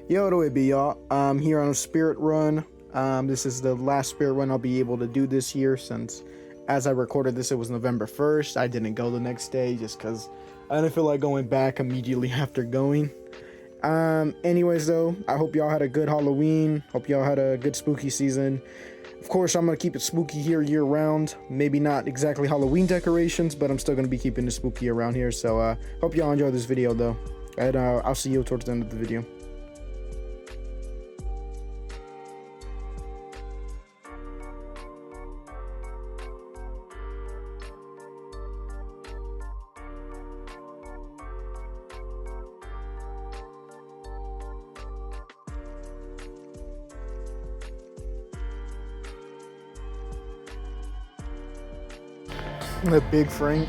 Yo, what do it be, y'all? I'm here on a spirit run. This is the last spirit run I'll be able to do this year since, as I recorded this, it was November 1st. I didn't go the next day just because I didn't feel like going back immediately after going. Anyways, though, I hope y'all had a good Halloween. Hope y'all had a good spooky season. Of course, I'm going to keep it spooky here year round. Maybe not exactly Halloween decorations, but I'm still going to be keeping it spooky around here. So, hope y'all enjoy this video, though. And I'll see you towards the end of the video. The Big Frank.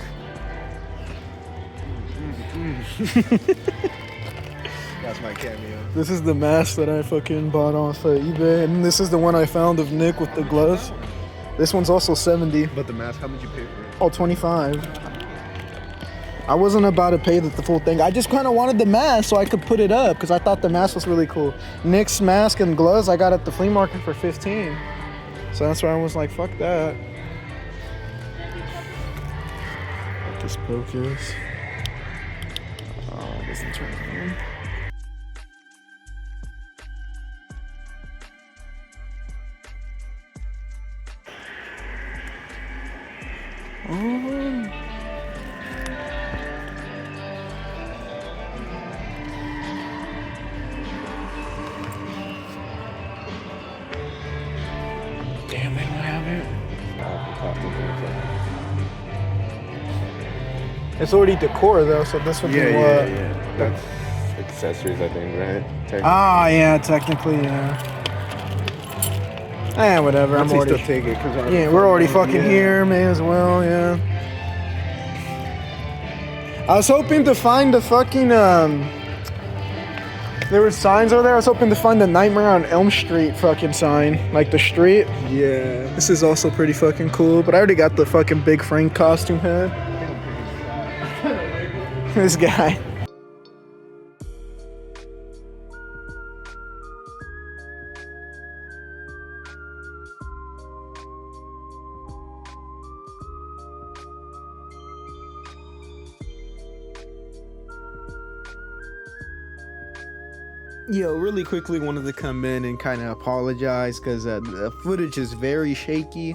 That's my cameo. This is the mask that I fucking bought off eBay, and this is the one I found of Nick with the gloves. This one's also 70. But the mask, how much you pay for it? Oh, 25. I wasn't about to pay the full thing. I just kind of wanted the mask so I could put it up because I thought the mask was really cool. Nick's mask and gloves I got at the flea market for 15. So that's why I was like, fuck that. Hocus pocus. Oh, it doesn't turn on. Oh. Damn, they don't have it. It's already decor though, so this would be what? Yeah. That's accessories, I think, right? Ah, yeah, technically, yeah. Whatever. I'm already still take it because we're already fucking here. May as well, yeah. I was hoping to find the fucking There were signs over there. I was hoping to find the Nightmare on Elm Street fucking sign, like the street. Yeah. This is also pretty fucking cool, but I already got the fucking Big Frank costume head. This guy. Yo, really quickly wanted to come in and kind of apologize because the footage is very shaky,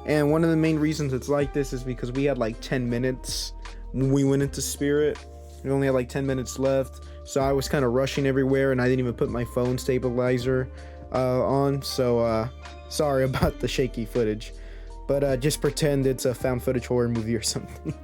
and one of the main reasons it's like this is because we had like 10 minutes when we went into Spirit. We only had like 10 minutes left, so I was kind of rushing everywhere, and I didn't even put my phone stabilizer on, so sorry about the shaky footage, but just pretend it's a found footage horror movie or something.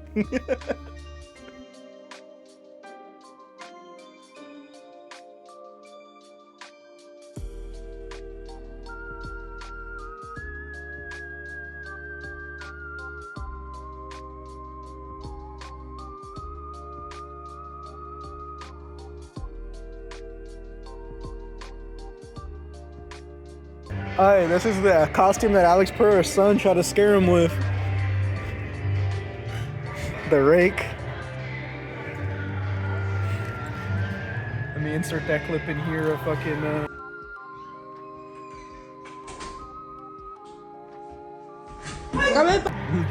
Alright, this is the costume that Alex Pereira's son tried to scare him with. The rake. Let me insert that clip in here of fucking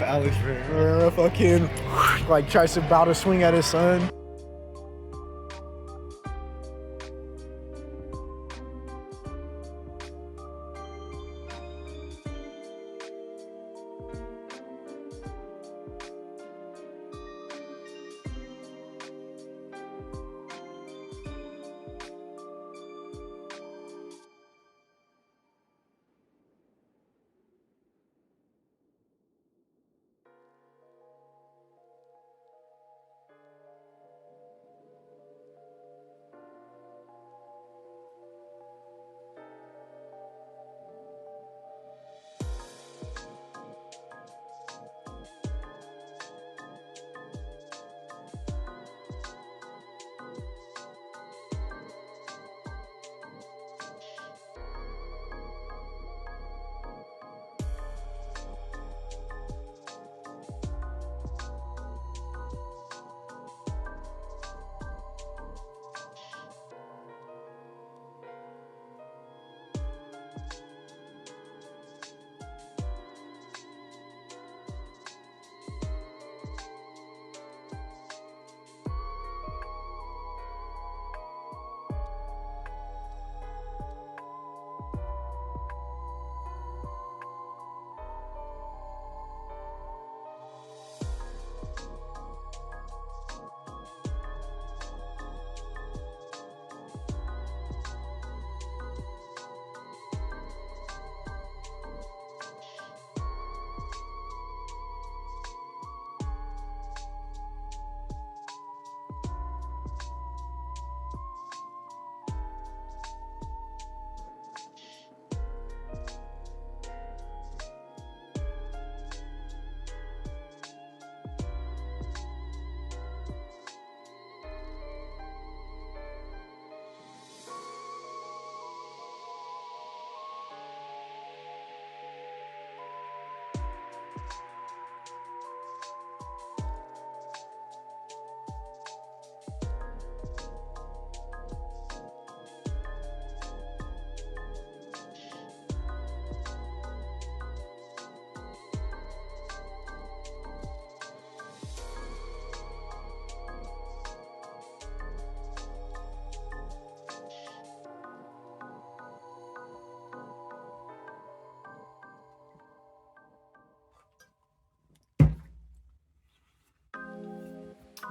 Alex Pereira. fucking like tries to bow to swing at his son.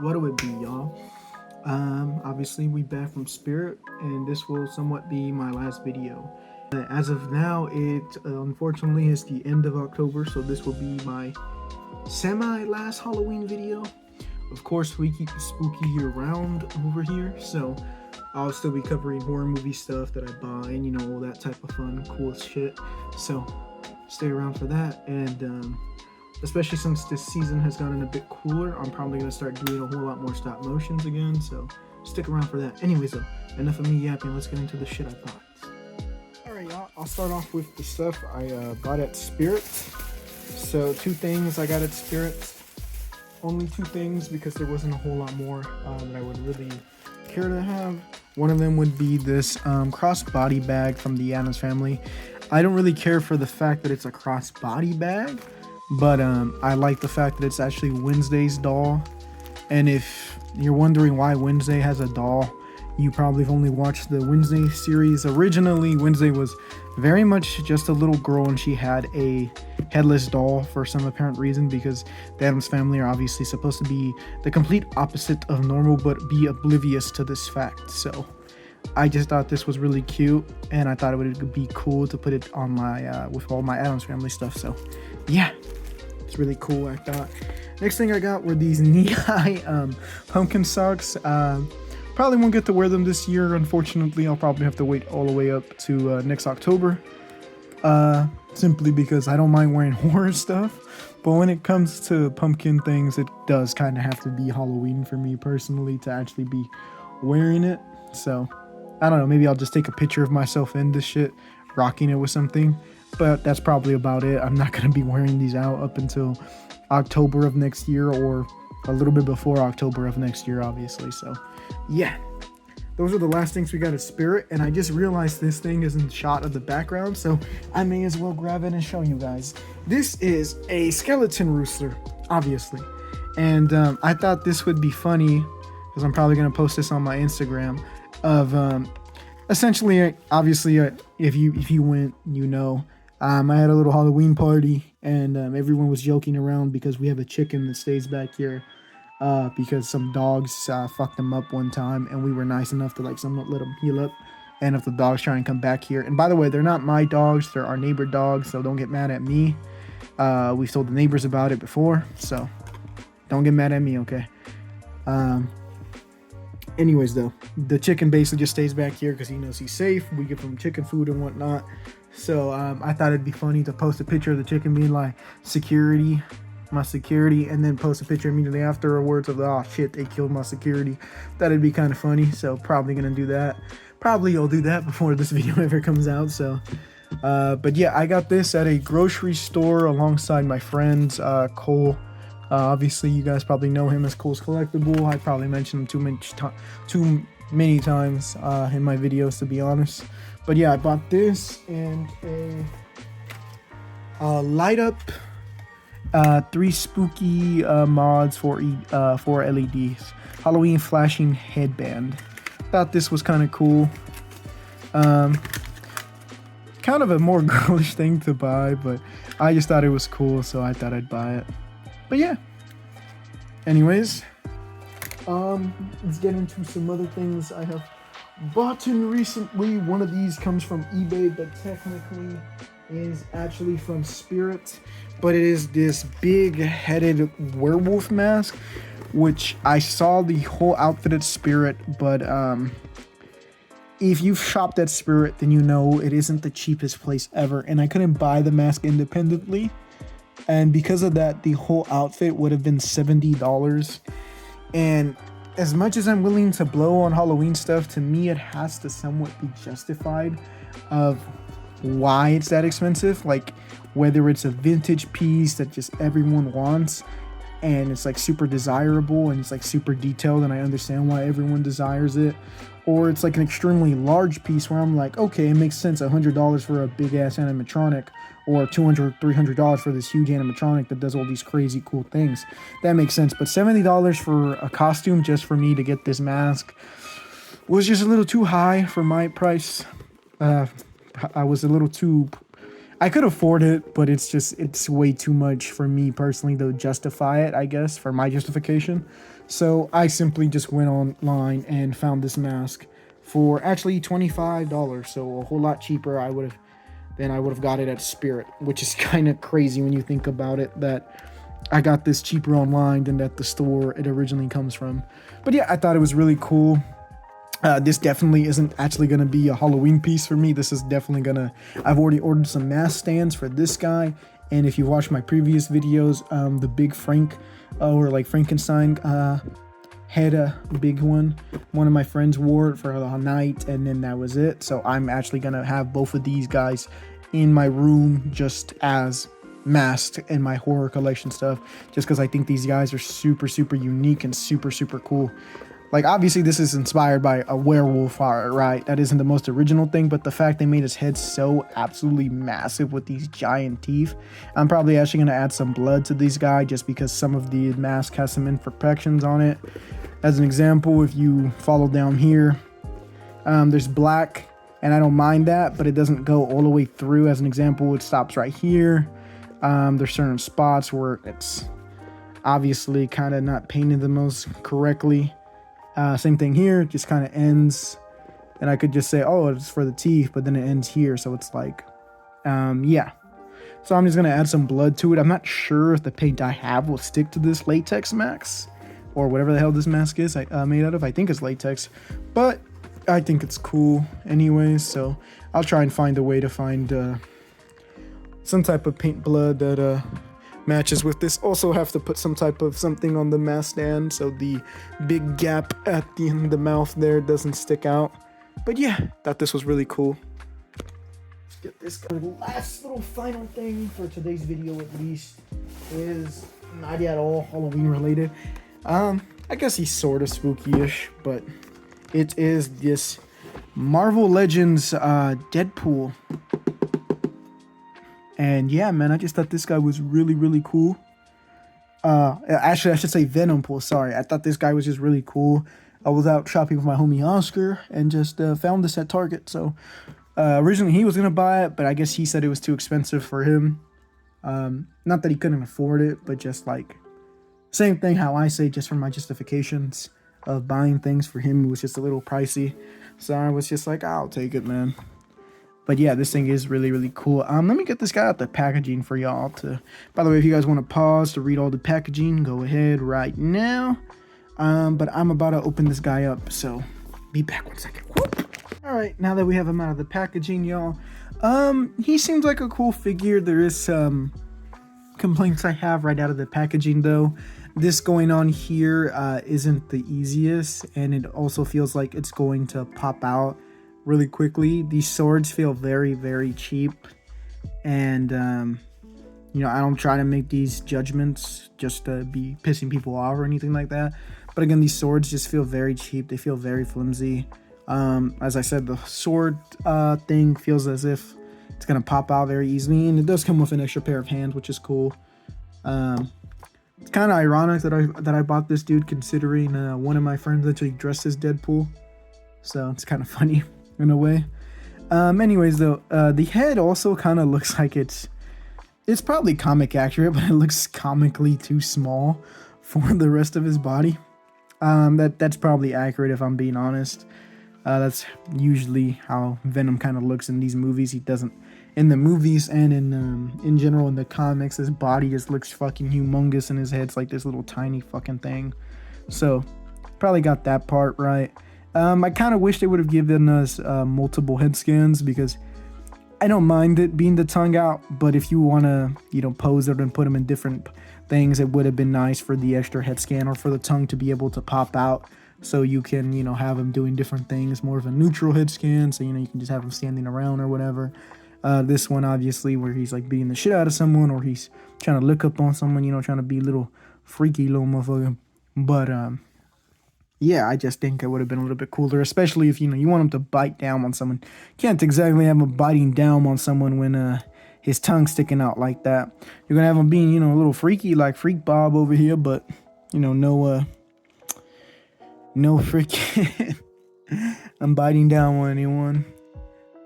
what'll it be, y'all? Obviously we back from Spirit, and this will somewhat be my last video. As of now, it unfortunately is the end of October, so this will be my semi-last Halloween video. Of course, we keep it spooky year-round over here, so I'll still be covering horror movie stuff that I buy and, you know, all that type of fun, cool shit. So stay around for that, and especially since this season has gotten a bit cooler, I'm probably going to start doing a whole lot more stop motions again, so stick around for that. Anyways though, enough of me yapping, let's get into the shit I bought. Alright y'all, I'll start off with the stuff I bought at Spirit. So 2 things I got at Spirit. Only 2 things because there wasn't a whole lot more that I would really care to have. One of them would be this crossbody bag from the Addams Family. I don't really care for the fact that it's a crossbody bag, but I like the fact that it's actually Wednesday's doll. And if you're wondering why Wednesday has a doll, you probably have only watched the Wednesday series. Originally, Wednesday was very much just a little girl, and she had a headless doll for some apparent reason, because the Addams Family are obviously supposed to be the complete opposite of normal, but be oblivious to this fact. So I just thought this was really cute, and I thought it would be cool to put it on my with all my Addams Family stuff. So yeah, it's really cool, I thought. Next thing I got were these knee-high pumpkin socks. Probably won't get to wear them this year, unfortunately. I'll probably have to wait all the way up to next October, simply because I don't mind wearing horror stuff, but when it comes to pumpkin things, it does kind of have to be Halloween for me personally to actually be wearing it. So I don't know, maybe I'll just take a picture of myself in this shit, rocking it with something, but that's probably about it. I'm not going to be wearing these out up until October of next year, or a little bit before October of next year, obviously. So yeah, those are the last things we got at Spirit, and I just realized this thing isn't shot of the background, so I may as well grab it and show you guys. This is a skeleton rooster, obviously, and I thought this would be funny because I'm probably going to post this on my Instagram of essentially, obviously, if you went, you know, I had a little Halloween party, and everyone was joking around because we have a chicken that stays back here because some dogs fucked them up one time, and we were nice enough to like somewhat let them heal up. And if the dogs try and come back here, and by the way, they're not my dogs, they're our neighbor dogs, so don't get mad at me. We've told the neighbors about it before, so don't get mad at me, okay? Anyways though, the chicken basically just stays back here because he knows he's safe. We give him chicken food and whatnot. So I thought it'd be funny to post a picture of the chicken being like security, my security, and then post a picture immediately afterwards of, oh shit, they killed my security. That'd be kind of funny, so probably gonna do that. Probably I'll do that before this video ever comes out. So but yeah, I got this at a grocery store alongside my friends Cole. Obviously you guys probably know him as Cole's Collectible. I probably mentioned him too many times in my videos, to be honest. But yeah, I bought this and a light up 3 spooky mods for LEDs. Halloween flashing headband. Thought this was kind of cool. Kind of a more girlish thing to buy, but I just thought it was cool, so I thought I'd buy it. But yeah. Anyways, let's get into some other things I have bought in recently. One of these comes from eBay, but technically is actually from Spirit. But it is this big-headed werewolf mask, which I saw the whole outfit at Spirit, but if you've shopped at Spirit, then you know it isn't the cheapest place ever, and I couldn't buy the mask independently. And because of that, the whole outfit would have been $70. And as much as I'm willing to blow on Halloween stuff, to me it has to somewhat be justified of why it's that expensive. Like whether it's a vintage piece that just everyone wants and it's like super desirable and it's like super detailed and I understand why everyone desires it, or it's like an extremely large piece where I'm like, okay, it makes sense, $100 for a big ass animatronic, or $200, $300 for this huge animatronic that does all these crazy cool things. That makes sense. But $70 for a costume just for me to get this mask was just a little too high for my price. I I could afford it, but it's way too much for me personally to justify it, I guess, for my justification. So I simply just went online and found this mask for actually $25, so a whole lot cheaper I would have got it at Spirit, which is kind of crazy when you think about it, that I got this cheaper online than at the store it originally comes from. But yeah, I thought it was really cool. This definitely isn't actually going to be a Halloween piece for me. This is definitely I've already ordered some mask stands for this guy. And if you watch my previous videos, the big Frank, or like Frankenstein, had a big one. One of my friends wore it for the night, and then that was it. So I'm actually going to have both of these guys in my room just as masked in my horror collection stuff, just because I think these guys are super, super unique and super, super cool. Like, obviously, this is inspired by a werewolf art, right? That isn't the most original thing, but the fact they made his head so absolutely massive with these giant teeth. I'm probably actually going to add some blood to this guy just because some of the mask has some imperfections on it. As an example, if you follow down here, there's black, and I don't mind that, but it doesn't go all the way through. As an example, it stops right here. There's certain spots where it's obviously kind of not painted the most correctly. Same thing here, it just kind of ends, and I could just say, oh, it's for the teeth, but then it ends here, so it's like, yeah. So I'm just going to add some blood to it. I'm not sure if the paint I have will stick to this latex mask, or whatever the hell this mask is made out of. I think it's latex, but I think it's cool anyways, so I'll try and find a way to find some type of paint blood that matches with this. Also have to put some type of something on the mask stand so the big gap at the end of the mouth there doesn't stick out. But yeah, thought this was really cool. Let's get this guy. The last little final thing for today's video at least is not at all Halloween related. I guess he's sort of spooky-ish, but it is this Marvel Legends Deadpool. And yeah, man, I just thought this guy was really, really cool. Actually, I should say Venompool, sorry. I thought this guy was just really cool. I was out shopping with my homie Oscar and just found this at Target. So originally he was going to buy it, but I guess he said it was too expensive for him. Not that he couldn't afford it, but just like, same thing how I say just for my justifications of buying things for him. It was just a little pricey. So I was just like, I'll take it, man. But yeah, this thing is really, really cool. Let me get this guy out the packaging for y'all to... By the way, if you guys want to pause to read all the packaging, go ahead right now. But I'm about to open this guy up, so be back 1 second. Alright, now that we have him out of the packaging, y'all. He seems like a cool figure. There is some complaints I have right out of the packaging, though. This going on here isn't the easiest, and it also feels like it's going to pop out really quickly. These swords feel very, very cheap, and you know, I don't try to make these judgments just to be pissing people off or anything like that, but again, these swords just feel very cheap. They feel very flimsy. As I said, the sword thing feels as if it's gonna pop out very easily, and it does come with an extra pair of hands, which is cool. It's kind of ironic that I bought this dude, considering one of my friends actually dressed as Deadpool, so it's kind of funny in a way. Anyways, though, the head also kind of looks like it's probably comic accurate, but it looks comically too small for the rest of his body. That's probably accurate if I'm being honest. That's usually how Venom kind of looks in these movies. He doesn't, in the movies and in general in the comics, his body just looks fucking humongous and his head's like this little tiny fucking thing. So probably got that part right. I kind of wish they would have given us multiple head scans, because I don't mind it being the tongue out, but if you want to, you know, pose it and put them in different things, it would have been nice for the extra head scan or for the tongue to be able to pop out, so you can, you know, have them doing different things, more of a neutral head scan, so, you know, you can just have him standing around or whatever. This one, obviously, where he's like beating the shit out of someone, or he's trying to look up on someone, you know, trying to be a little freaky little motherfucker. But yeah, I just think it would have been a little bit cooler, especially if, you know, you want him to bite down on someone. Can't exactly have him biting down on someone when his tongue's sticking out like that. You're gonna have him being, you know, a little freaky like Freak Bob over here, but, you know, no freaking I'm biting down on anyone.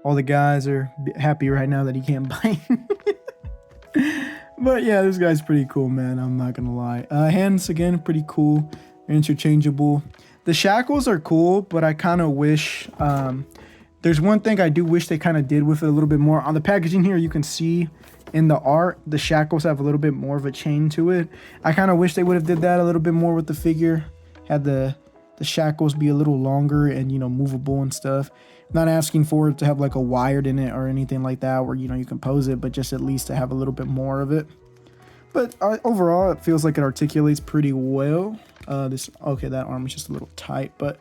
all the guys are happy right now that he can't bite. But yeah, this guy's pretty cool, man. I'm not gonna lie. Hands again, pretty cool. Interchangeable. The shackles are cool, but I kind of wish. There's one thing I do wish they kind of did with it a little bit more. On the packaging here, you can see in the art, the shackles have a little bit more of a chain to it. I kind of wish they would have did that a little bit more with the figure. Had the shackles be a little longer and, you know, movable and stuff. Not asking for it to have like a wired in it or anything like that where, you know, you can pose it, but just at least to have a little bit more of it. But overall, it feels like it articulates pretty well. Okay, that arm is just a little tight, but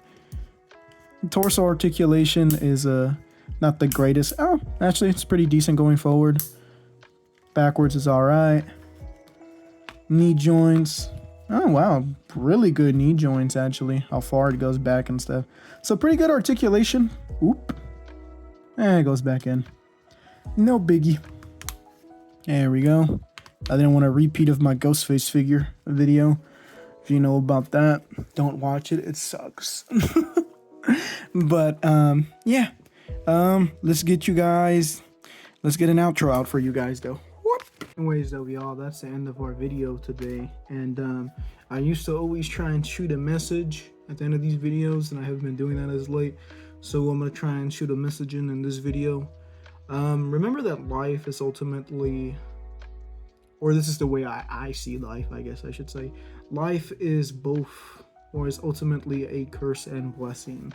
torso articulation is not the greatest. Oh, actually, it's pretty decent going forward. Backwards is all right. Knee joints. Oh, wow. Really good knee joints, actually. How far it goes back and stuff. So pretty good articulation. Oop. And it goes back in. No biggie. There we go. I didn't want a repeat of my Ghostface figure video. If you know about that, don't watch it. It sucks. But, yeah. Let's get an outro out for you guys, though. Anyways, though, y'all, that's the end of our video today. And I used to always try and shoot a message at the end of these videos, and I haven't been doing that as late. So I'm gonna try and shoot a message in this video. Remember that life is ultimately, or this is the way I see life, I guess I should say. Life is both, or is ultimately a curse and blessing.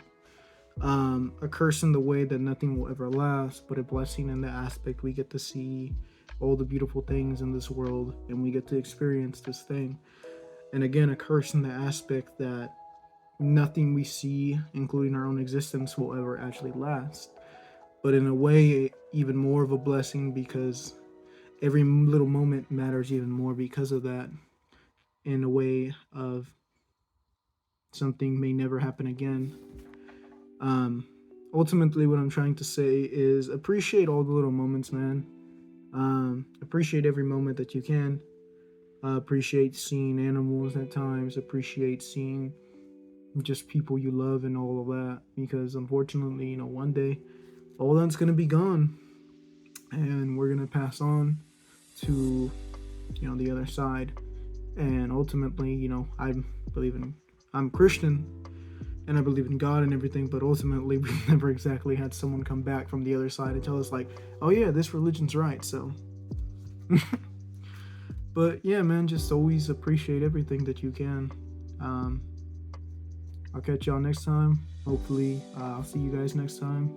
A curse in the way that nothing will ever last, but a blessing in the aspect we get to see all the beautiful things in this world and we get to experience this thing. And again, a curse in the aspect that nothing we see, including our own existence, will ever actually last. But in a way, even more of a blessing, because every little moment matters even more because of that. In a way of something may never happen again. Ultimately, what I'm trying to say is appreciate all the little moments, man. Appreciate every moment that you can. Appreciate seeing animals at times. Appreciate seeing just people you love and all of that. Because unfortunately, you know, one day all that's gonna be gone, and we're gonna pass on to, you know, the other side. And ultimately, you know, I'm Christian, and I believe in God and everything, but ultimately we've never exactly had someone come back from the other side and tell us like, oh yeah, this religion's right, so. But yeah, man, just always appreciate everything that you can. I'll catch y'all next time. Hopefully, I'll see you guys next time.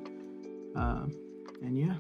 And yeah.